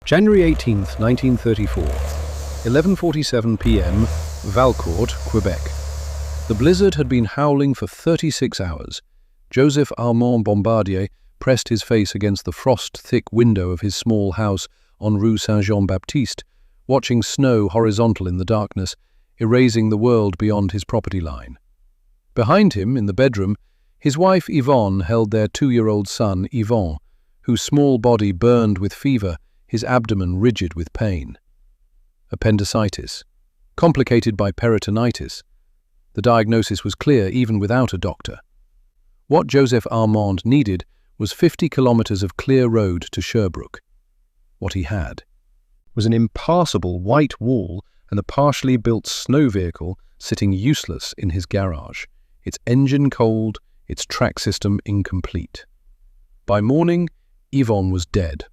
January 18, 1934, 11:47 p.m., Valcourt, Quebec. The blizzard had been howling for 36 hours. Joseph-Armand Bombardier pressed his face against the frost-thick window of his small house on Rue Saint-Jean-Baptiste, watching snow horizontal in the darkness, erasing the world beyond his property line. Behind him, in the bedroom, his wife Yvon held their 2-year-old son, Yvon, whose small body burned with fever, his abdomen rigid with pain. Appendicitis, complicated by peritonitis. The diagnosis was clear even without a doctor. What Joseph-Armand needed was 50 kilometers of clear road to Sherbrooke. What he had was an impassable white wall and a partially built snow vehicle sitting useless in his garage, its engine cold, its track system incomplete. By morning, Yvon was dead.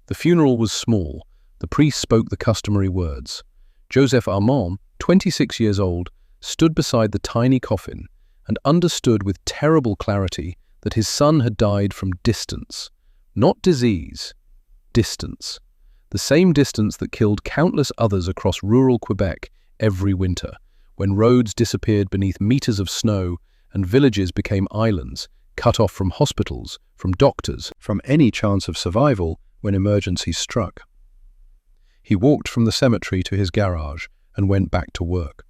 The funeral was small. The priest spoke the customary words. Joseph-Armand, 26 years old, stood beside the tiny coffin and understood with terrible clarity that his son had died from distance. Not disease, distance. The same distance that killed countless others across rural Quebec every winter, when roads disappeared beneath meters of snow and villages became islands, cut off from hospitals, from doctors, from any chance of survival when emergencies struck. He walked from the cemetery to his garage and went back to work.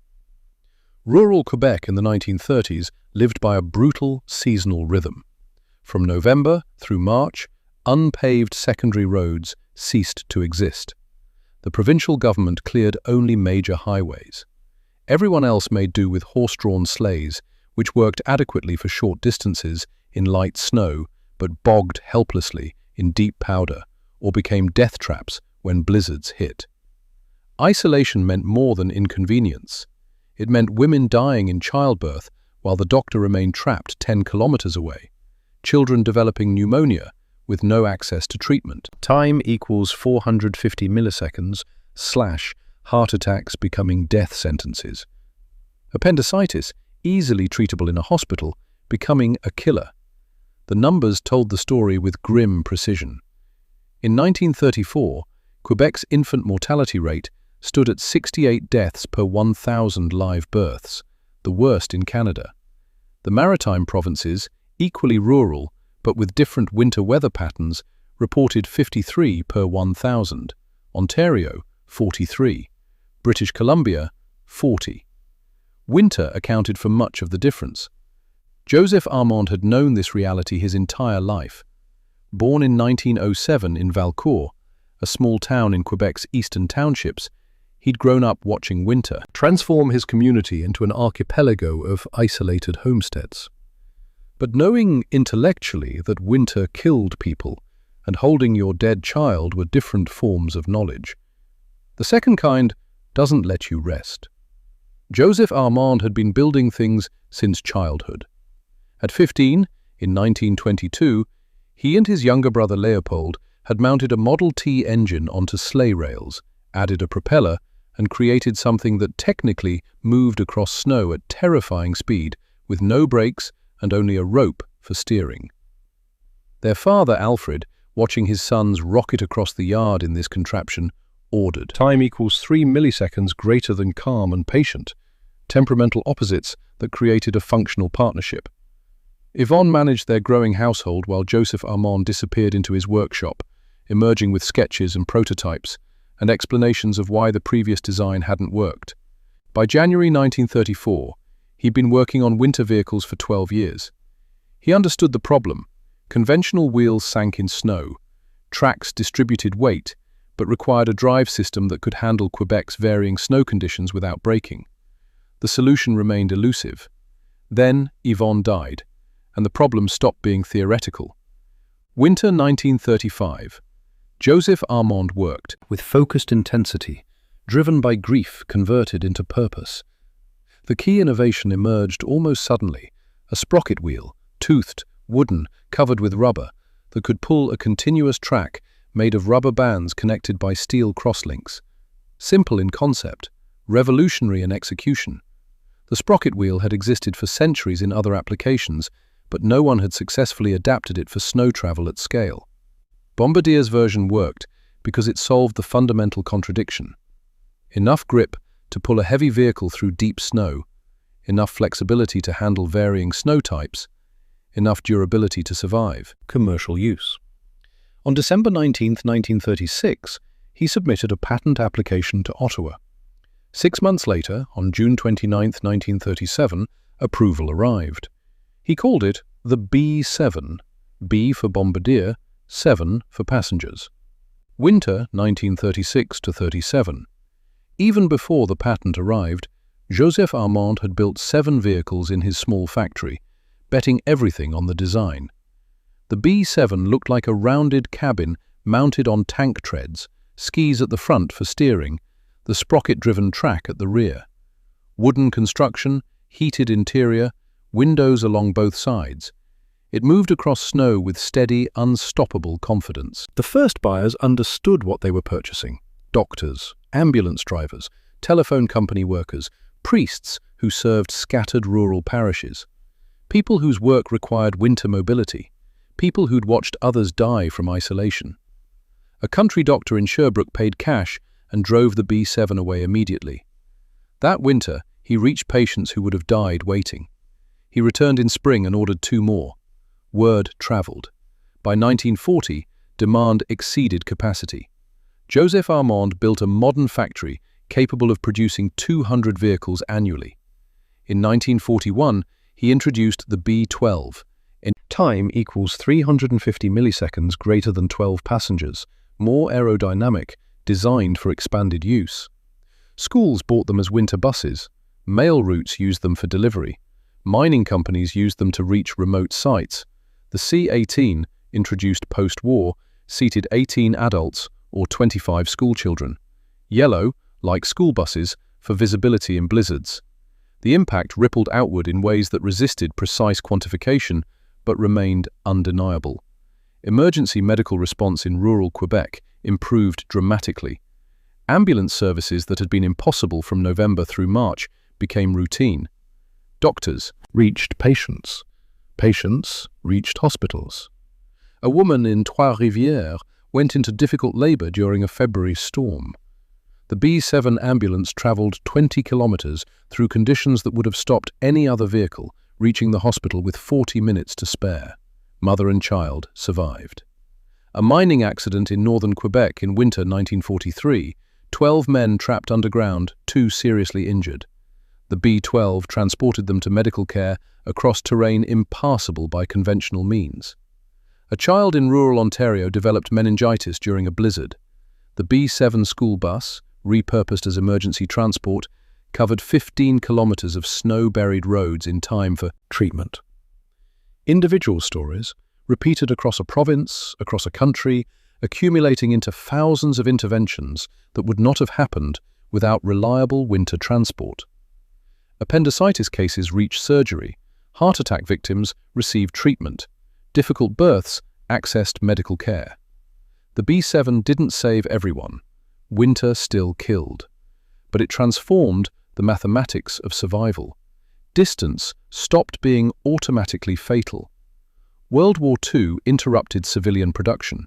Rural Quebec in the 1930s lived by a brutal seasonal rhythm. From November through March, unpaved secondary roads ceased to exist. The provincial government cleared only major highways. Everyone else made do with horse-drawn sleighs, which worked adequately for short distances in light snow, but bogged helplessly in deep powder, or became death traps when blizzards hit. Isolation meant more than inconvenience. It meant women dying in childbirth while the doctor remained trapped 10 kilometers away, children developing pneumonia with no access to treatment. Time equals 450 milliseconds / heart attacks becoming death sentences. Appendicitis, easily treatable in a hospital, becoming a killer. The numbers told the story with grim precision. In 1934, Quebec's infant mortality rate stood at 68 deaths per 1,000 live births, the worst in Canada. The maritime provinces, equally rural but with different winter weather patterns, reported 53 per 1,000, Ontario 43, British Columbia 40. Winter accounted for much of the difference. Joseph-Armand had known this reality his entire life. Born in 1907 in Valcourt, a small town in Quebec's eastern townships, he'd grown up watching winter transform his community into an archipelago of isolated homesteads. But knowing intellectually that winter killed people and holding your dead child were different forms of knowledge. The second kind doesn't let you rest. Joseph-Armand had been building things since childhood. At 15, in 1922, he and his younger brother Leopold had mounted a Model T engine onto sleigh rails, added a propeller, and created something that technically moved across snow at terrifying speed with no brakes and only a rope for steering. Their father, Alfred, watching his sons rocket across the yard in this contraption, ordered. Time equals 3 milliseconds greater than calm and patient, temperamental opposites that created a functional partnership. Yvon managed their growing household while Joseph-Armand disappeared into his workshop, emerging with sketches and prototypes, and explanations of why the previous design hadn't worked. By January 1934, he'd been working on winter vehicles for 12 years. He understood the problem. Conventional wheels sank in snow. Tracks distributed weight, but required a drive system that could handle Quebec's varying snow conditions without braking. The solution remained elusive. Then Yvon died, and the problem stopped being theoretical. Winter 1935. Joseph-Armand worked with focused intensity, driven by grief converted into purpose. The key innovation emerged almost suddenly, a sprocket wheel, toothed, wooden, covered with rubber, that could pull a continuous track made of rubber bands connected by steel crosslinks. Simple in concept, revolutionary in execution. The sprocket wheel had existed for centuries in other applications, but no one had successfully adapted it for snow travel at scale. Bombardier's version worked because it solved the fundamental contradiction. Enough grip to pull a heavy vehicle through deep snow, enough flexibility to handle varying snow types, enough durability to survive commercial use. On December 19, 1936, he submitted a patent application to Ottawa. 6 months later, on June 29, 1937, approval arrived. He called it the B-7, B for Bombardier, 7 for passengers. Winter 1936-37. Even before the patent arrived, Joseph-Armand had built 7 vehicles in his small factory, betting everything on the design. The B-7 looked like a rounded cabin mounted on tank treads, skis at the front for steering, the sprocket-driven track at the rear. Wooden construction, heated interior, windows along both sides. It moved across snow with steady, unstoppable confidence. The first buyers understood what they were purchasing. Doctors, ambulance drivers, telephone company workers, priests who served scattered rural parishes. People whose work required winter mobility. People who'd watched others die from isolation. A country doctor in Sherbrooke paid cash and drove the B-7 away immediately. That winter, he reached patients who would have died waiting. He returned in spring and ordered 2 more. Word travelled. By 1940, demand exceeded capacity. Joseph-Armand built a modern factory capable of producing 200 vehicles annually. In 1941, he introduced the B-12. In time equals 350 milliseconds greater than 12 passengers, more aerodynamic, designed for expanded use. Schools bought them as winter buses. Mail routes used them for delivery. Mining companies used them to reach remote sites. The C-18, introduced post-war, seated 18 adults or 25 schoolchildren. Yellow, like school buses, for visibility in blizzards. The impact rippled outward in ways that resisted precise quantification, but remained undeniable. Emergency medical response in rural Quebec improved dramatically. Ambulance services that had been impossible from November through March became routine. Doctors reached patients. Patients reached hospitals. A woman in Trois-Rivières went into difficult labor during a February storm. The B-7 ambulance traveled 20 kilometers through conditions that would have stopped any other vehicle, reaching the hospital with 40 minutes to spare. Mother and child survived. A mining accident in northern Quebec in winter 1943, 12 men trapped underground, 2 seriously injured. The B-12 transported them to medical care across terrain impassable by conventional means. A child in rural Ontario developed meningitis during a blizzard. The B-7 school bus, repurposed as emergency transport, covered 15 kilometers of snow-buried roads in time for treatment. Individual stories, repeated across a province, across a country, accumulating into thousands of interventions that would not have happened without reliable winter transport. Appendicitis cases reached surgery, heart attack victims received treatment, difficult births accessed medical care. The B-7 didn't save everyone. Winter still killed. But it transformed the mathematics of survival. Distance stopped being automatically fatal. World War II interrupted civilian production.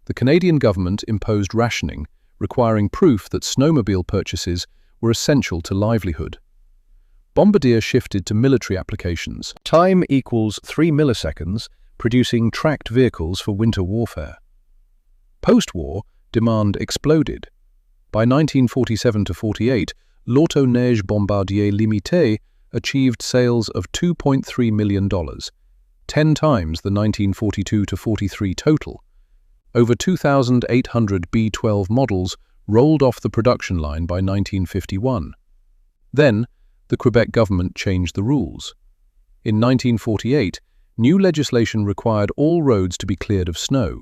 The Canadian government imposed rationing, requiring proof that snowmobile purchases were essential to livelihood. Bombardier shifted to military applications. Time equals 3 milliseconds, producing tracked vehicles for winter warfare. Post-war, demand exploded. By 1947-48, l'Auto-Neige Bombardier Limité achieved sales of $2.3 million, 10 times the 1942-43 total. Over 2,800 B-12 models rolled off the production line by 1951. Then, the Quebec government changed the rules. In 1948, new legislation required all roads to be cleared of snow.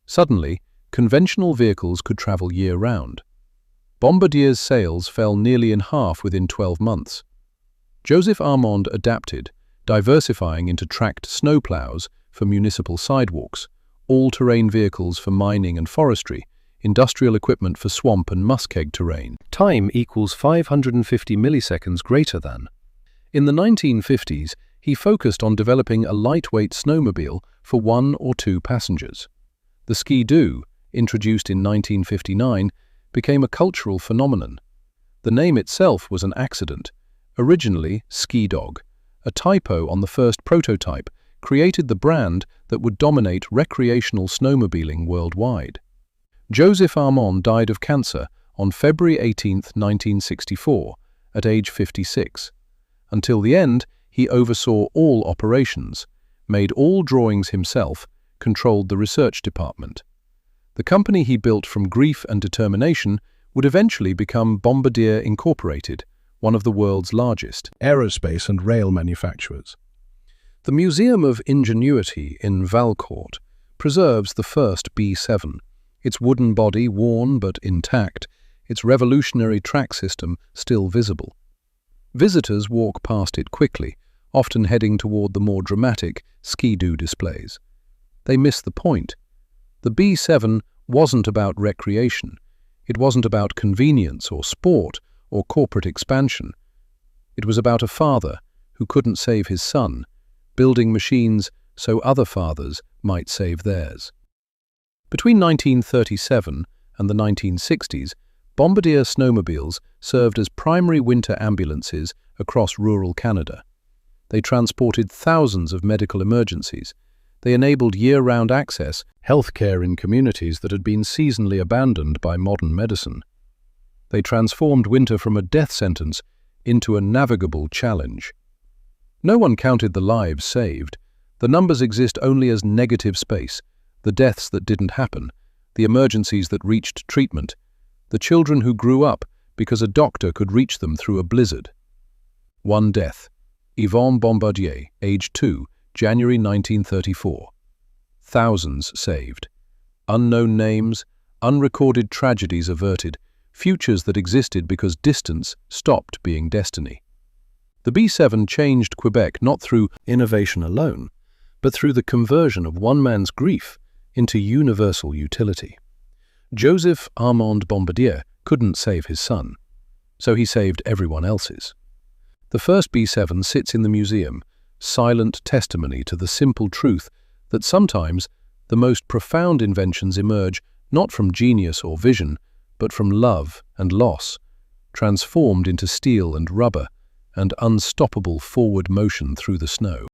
Suddenly, conventional vehicles could travel year-round. Bombardier's sales fell nearly in half within 12 months. Joseph-Armand adapted, diversifying into tracked snowplows for municipal sidewalks, all-terrain vehicles for mining and forestry, industrial equipment for swamp and muskeg terrain. Time equals 550 milliseconds greater than. In the 1950s, he focused on developing a lightweight snowmobile for 1 or 2 passengers. The Ski-Doo, introduced in 1959, became a cultural phenomenon. The name itself was an accident. Originally, Ski Dog, a typo on the first prototype, created the brand that would dominate recreational snowmobiling worldwide. Joseph-Armand died of cancer on February 18, 1964, at age 56. Until the end, he oversaw all operations, made all drawings himself, controlled the research department. The company he built from grief and determination would eventually become Bombardier Incorporated, one of the world's largest aerospace and rail manufacturers. The Museum of Ingenuity in Valcourt preserves the first B-7, its wooden body worn but intact, its revolutionary track system still visible. Visitors walk past it quickly, often heading toward the more dramatic ski-doo displays. They miss the point. The B-7 wasn't about recreation. It wasn't about convenience or sport or corporate expansion. It was about a father who couldn't save his son, building machines so other fathers might save theirs. Between 1937 and the 1960s, Bombardier snowmobiles served as primary winter ambulances across rural Canada. They transported thousands of medical emergencies. They enabled year-round access, healthcare in communities that had been seasonally abandoned by modern medicine. They transformed winter from a death sentence into a navigable challenge. No one counted the lives saved. The numbers exist only as negative space, the deaths that didn't happen, the emergencies that reached treatment, the children who grew up because a doctor could reach them through a blizzard. One death. Yvon Bombardier, age 2, January 1934. Thousands saved. Unknown names, unrecorded tragedies averted, futures that existed because distance stopped being destiny. The B-7 changed Quebec not through innovation alone, but through the conversion of one man's grief into universal utility. Joseph-Armand Bombardier couldn't save his son, so he saved everyone else's. The first B-7 sits in the museum, silent testimony to the simple truth that sometimes the most profound inventions emerge not from genius or vision, but from love and loss, transformed into steel and rubber and unstoppable forward motion through the snow.